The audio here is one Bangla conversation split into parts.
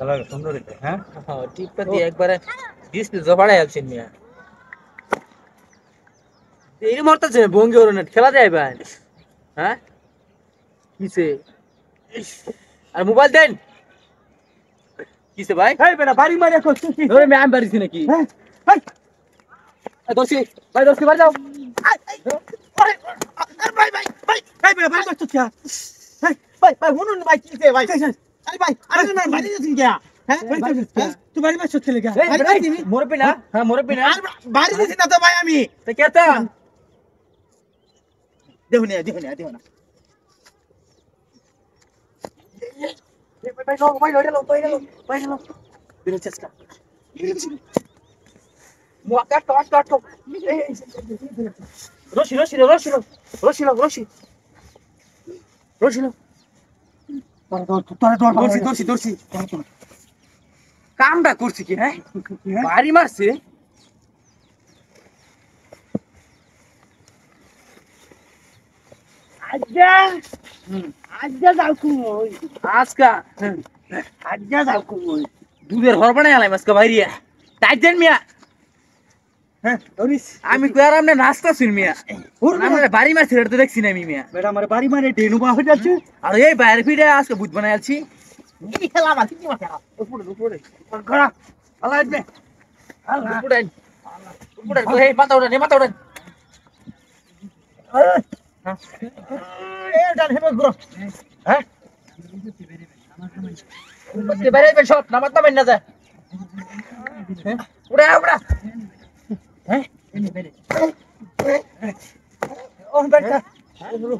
চালাবে সুন্দর এটা, হ্যাঁ হ্যাঁ টিপটা দিয়ে একবারে ডিসপ্লে জবাড়াই আলছেন মিয়া এই মরতেছে ভঙ্গি ওর নেট খেলা যায় ভাই হ্যাঁ কিসে আর মোবাইল দেন কিসে ভাই এই বেটা বাড়ি মারিয়া করছিস কি? ওরে আমি পারিছি নাকি হ্যাঁ এই দোষী ভাই দোষী বাড়ি যাও আরে আরে ভাই ভাই ভাই এই বেটা বাড়ি করছিস কি? এই ভাই ভাই শুনুন ভাই কি রে ভাই আরে ভাই আরে না বাড়ি যাচ্ছিস কি? হ্যাঁ তুই বাড়ি মারছিস কি লাগা? এই ভাই মরবে না হ্যাঁ মরবে না বাড়ি দিছি না তো ভাই আমি। তো কেতা দেখুন না ভাই লো ভাই লড়ে লো বিরো চেষ্টা মুয়াকা টট টট রশি দর্শি কামটা করছি কি হ্যাঁ বাড়ি মারছে আজ্জা যাও কই আজকা আজ্জা যাও কই দুধের হরবানে আলাই আজকে বাইরিয়া তাই দেন মিয়া হ্যাঁ ধরিস আমি কই আর আমনে নাস্তা শুন মিয়া আমরা বাড়ি মারছে এটা তো দেখছি না আমি মিয়া বেটা আমার বাড়ি মারে ডেনু বা হয়ে যাচ্ছে আর এই বাইরে ফিরে আজকে বুধ বানাই আলছি কি খেলা আমার কি মাথা উপরে গড়া আল্লাহ আজমে উপরে এই মাথা উড়ান এ ডান হেবে গুরো হ্যাঁ বাইরে বের শট নামাত না বাইনা যায় উড়া হ্যাঁ ও বেটা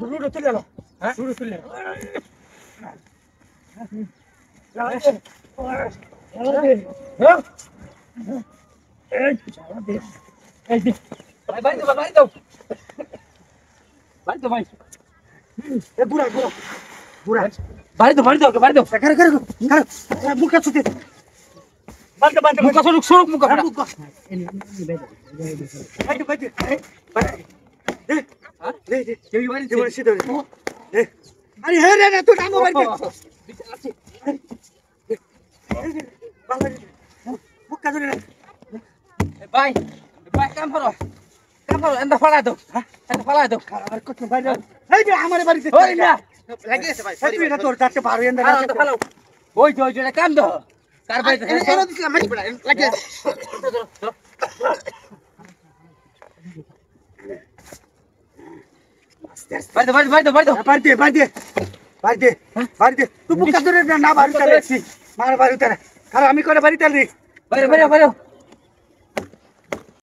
রুড়ো তুলে লো হ্যাঁ রুড়ো তুলে বাইরে দাও ভাই এ বুড়া বাড়ি দাও করে মুখা ছুটে বালতে মুখা সরুক মুখা ফাটা আরে হে রে না তো নামো বাড়িতে মুখা ধরে ভাই কাম করো এন্দা ফালা দাও আর কত বাইরে এই যে আমার বাড়িতে ওই না লাগিয়েছে ভাই সরি না তোর যাচ্ছে পারো এন্ড ফালাও ওই কাম দাও কার ভাই এনে দিছিলাম মারি পড়া লাগিয়ে বাড়িতে তুই মুখা ধরে না বাড়িতে মার বাড়িতে আমি করে বাড়িতে বাইরে